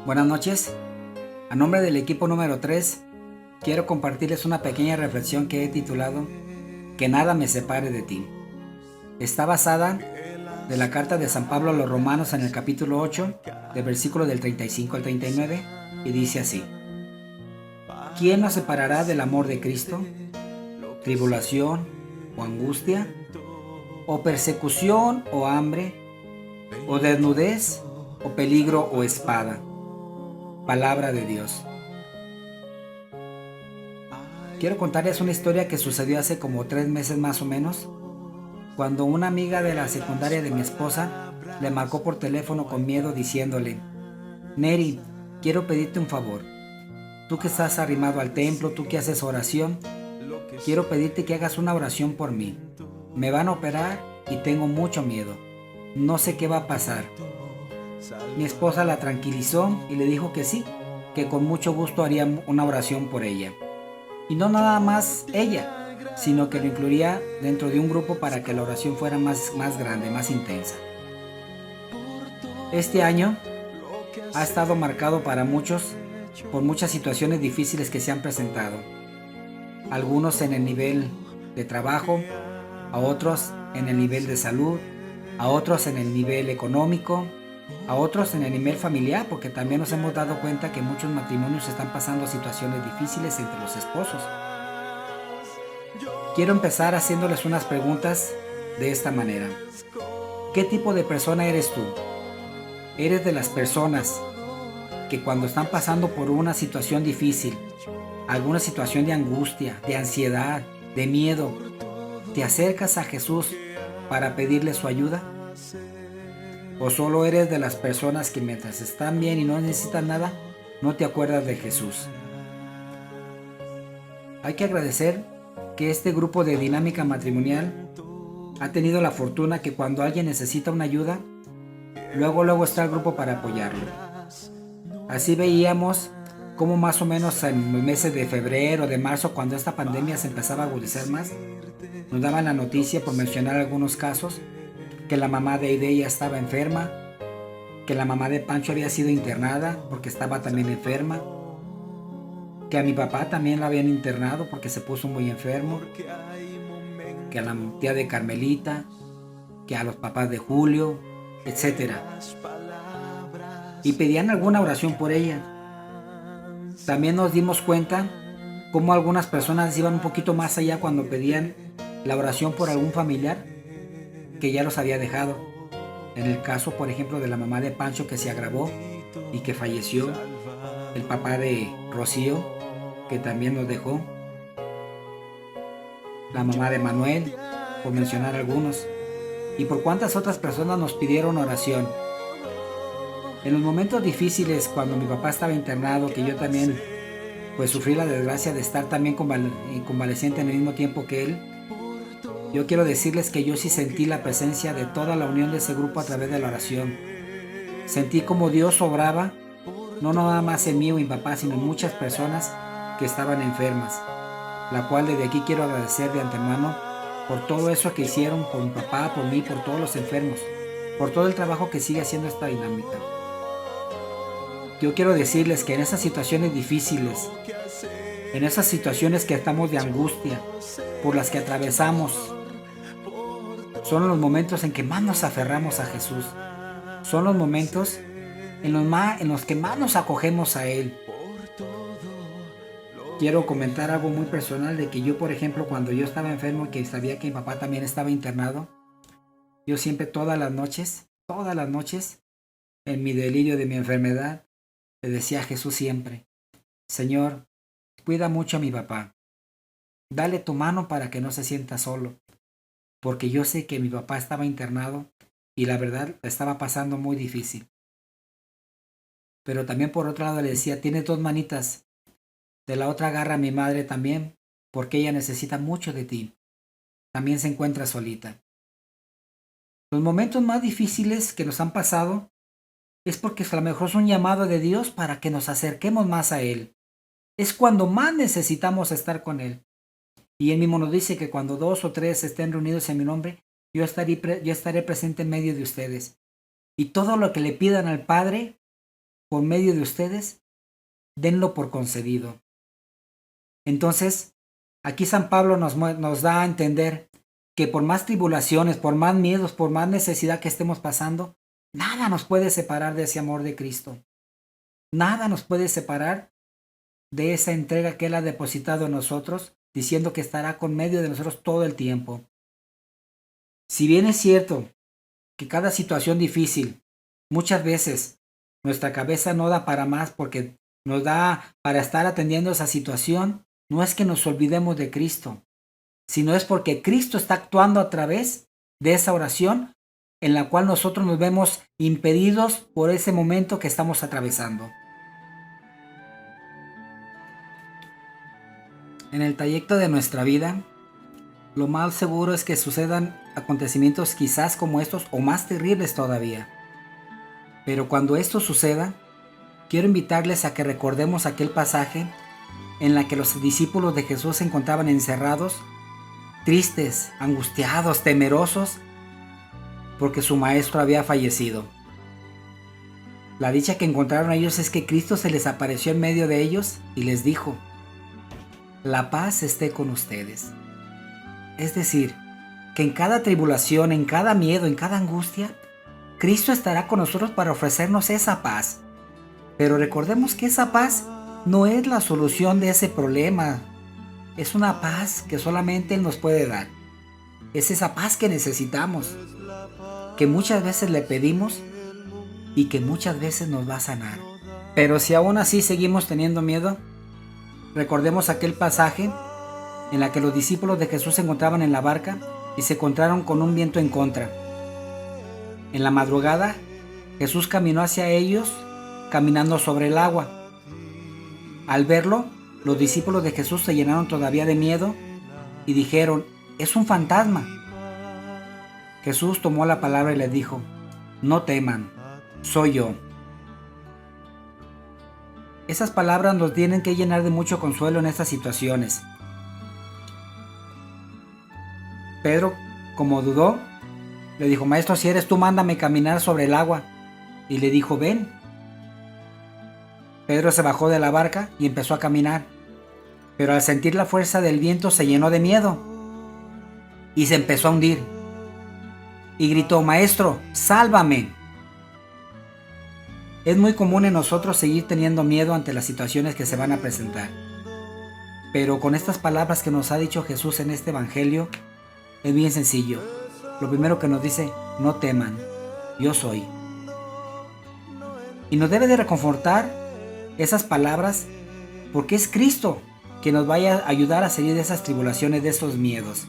Buenas noches. A nombre del equipo número 3, quiero compartirles una pequeña reflexión que he titulado Que nada me separe de ti. Está basada de la carta de San Pablo a los Romanos en el capítulo 8, del versículo del 35 al 39, y dice así: ¿Quién nos separará del amor de Cristo? ¿Tribulación o angustia? ¿O persecución o hambre? ¿O desnudez o peligro o espada? Palabra de Dios. Quiero contarles una historia que sucedió hace como 3 meses más o menos, cuando una amiga de la secundaria de mi esposa le marcó por teléfono con miedo diciéndole: Neri, quiero pedirte un favor. Tú que estás arrimado al templo, tú que haces oración, quiero pedirte que hagas una oración por mí. Me van a operar y tengo mucho miedo. No sé qué va a pasar. Mi esposa la tranquilizó y le dijo que sí, que con mucho gusto haría una oración por ella. Y no nada más ella, sino que lo incluiría dentro de un grupo para que la oración fuera más grande, más intensa. Este año ha estado marcado para muchos por muchas situaciones difíciles que se han presentado. Algunos en el nivel de trabajo, a otros en el nivel de salud, a otros en el nivel económico, a otros en el nivel familiar, porque también nos hemos dado cuenta que muchos matrimonios están pasando situaciones difíciles entre los esposos. Quiero empezar haciéndoles unas preguntas de esta manera. ¿Qué tipo de persona eres tú? ¿Eres de las personas que cuando están pasando por una situación difícil, alguna situación de angustia, de ansiedad, de miedo, te acercas a Jesús para pedirle su ayuda? ¿O solo eres de las personas que mientras están bien y no necesitan nada, no te acuerdas de Jesús? Hay que agradecer que este grupo de dinámica matrimonial ha tenido la fortuna que cuando alguien necesita una ayuda, luego está el grupo para apoyarlo. Así veíamos cómo más o menos en los meses de febrero, de marzo, cuando esta pandemia se empezaba a agudizar más, nos daban la noticia, por mencionar algunos casos, que la mamá de Aide ya estaba enferma, que la mamá de Pancho había sido internada porque estaba también enferma, que a mi papá también la habían internado porque se puso muy enfermo, que a la tía de Carmelita, que a los papás de Julio, etc. Y pedían alguna oración por ella. También nos dimos cuenta cómo algunas personas iban un poquito más allá cuando pedían la oración por algún familiar que ya los había dejado. En el caso, por ejemplo, de la mamá de Pancho, que se agravó y que falleció, el papá de Rocío, que también nos dejó, la mamá de Manuel, por mencionar algunos, y por cuántas otras personas nos pidieron oración. En los momentos difíciles, cuando mi papá estaba internado, que yo también pues sufrí la desgracia de estar también convaleciente en el mismo tiempo que él, yo quiero decirles que yo sí sentí la presencia de toda la unión de ese grupo a través de la oración. Sentí como Dios obraba, no nada más en mí o en mi papá, sino en muchas personas que estaban enfermas, la cual desde aquí quiero agradecer de antemano por todo eso que hicieron por mi papá, por mí, por todos los enfermos, por todo el trabajo que sigue haciendo esta dinámica. Yo quiero decirles que en esas situaciones difíciles, en esas situaciones que estamos de angustia, por las que atravesamos, son los momentos en que más nos aferramos a Jesús. Son los momentos en los que más nos acogemos a Él. Quiero comentar algo muy personal de que yo, por ejemplo, cuando yo estaba enfermo y que sabía que mi papá también estaba internado, yo siempre todas las noches, en mi delirio de mi enfermedad, le decía a Jesús siempre: Señor, cuida mucho a mi papá. Dale tu mano para que no se sienta solo, porque yo sé que mi papá estaba internado y la verdad la estaba pasando muy difícil. Pero también por otro lado le decía: tienes 2 manitas, de la otra agarra a mi madre también, porque ella necesita mucho de ti. También se encuentra solita. Los momentos más difíciles que nos han pasado es porque a lo mejor es un llamado de Dios para que nos acerquemos más a Él. Es cuando más necesitamos estar con Él. Y Él mismo nos dice que cuando 2 o 3 estén reunidos en mi nombre, yo estaré presente en medio de ustedes. Y todo lo que le pidan al Padre, por medio de ustedes, denlo por concedido. Entonces, aquí San Pablo nos da a entender que por más tribulaciones, por más miedos, por más necesidad que estemos pasando, nada nos puede separar de ese amor de Cristo. Nada nos puede separar de esa entrega que Él ha depositado en nosotros, diciendo que estará con medio de nosotros todo el tiempo. Si bien es cierto que cada situación difícil, muchas veces nuestra cabeza no da para más porque nos da para estar atendiendo esa situación, no es que nos olvidemos de Cristo, sino es porque Cristo está actuando a través de esa oración en la cual nosotros nos vemos impedidos por ese momento que estamos atravesando. En el trayecto de nuestra vida, lo más seguro es que sucedan acontecimientos quizás como estos o más terribles todavía. Pero cuando esto suceda, quiero invitarles a que recordemos aquel pasaje en la que los discípulos de Jesús se encontraban encerrados, tristes, angustiados, temerosos, porque su maestro había fallecido. La dicha que encontraron ellos es que Cristo se les apareció en medio de ellos y les dijo: la paz esté con ustedes. Es decir, que en cada tribulación, en cada miedo, en cada angustia, Cristo estará con nosotros para ofrecernos esa paz. Pero recordemos que esa paz no es la solución de ese problema. Es una paz que solamente Él nos puede dar. Es esa paz que necesitamos, que muchas veces le pedimos y que muchas veces nos va a sanar. Pero si aún así seguimos teniendo miedo, recordemos aquel pasaje en la que los discípulos de Jesús se encontraban en la barca y se encontraron con un viento en contra. En la madrugada, Jesús caminó hacia ellos, caminando sobre el agua. Al verlo, los discípulos de Jesús se llenaron todavía de miedo y dijeron: es un fantasma. Jesús tomó la palabra y les dijo: no teman, soy yo. Esas palabras nos tienen que llenar de mucho consuelo en estas situaciones. Pedro, como dudó, le dijo: maestro, si eres tú, mándame caminar sobre el agua. Y le dijo: ven. Pedro se bajó de la barca y empezó a caminar, pero al sentir la fuerza del viento se llenó de miedo y se empezó a hundir. Y gritó: maestro, sálvame. Es muy común en nosotros seguir teniendo miedo ante las situaciones que se van a presentar. Pero con estas palabras que nos ha dicho Jesús en este evangelio, es bien sencillo. Lo primero que nos dice: no teman, yo soy. Y nos debe de reconfortar esas palabras, porque es Cristo que nos vaya a ayudar a salir de esas tribulaciones, de esos miedos.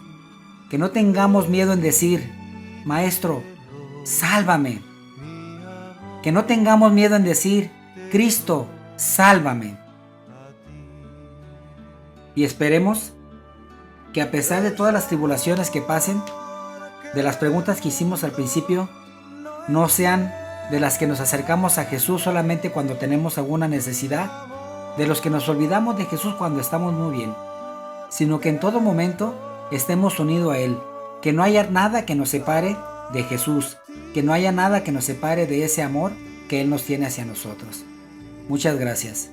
Que no tengamos miedo en decir: maestro, sálvame. Que no tengamos miedo en decir: Cristo, sálvame. Y esperemos que a pesar de todas las tribulaciones que pasen, de las preguntas que hicimos al principio, no sean de las que nos acercamos a Jesús solamente cuando tenemos alguna necesidad, de los que nos olvidamos de Jesús cuando estamos muy bien, sino que en todo momento estemos unidos a Él, que no haya nada que nos separe de Jesús, que no haya nada que nos separe de ese amor que Él nos tiene hacia nosotros. Muchas gracias.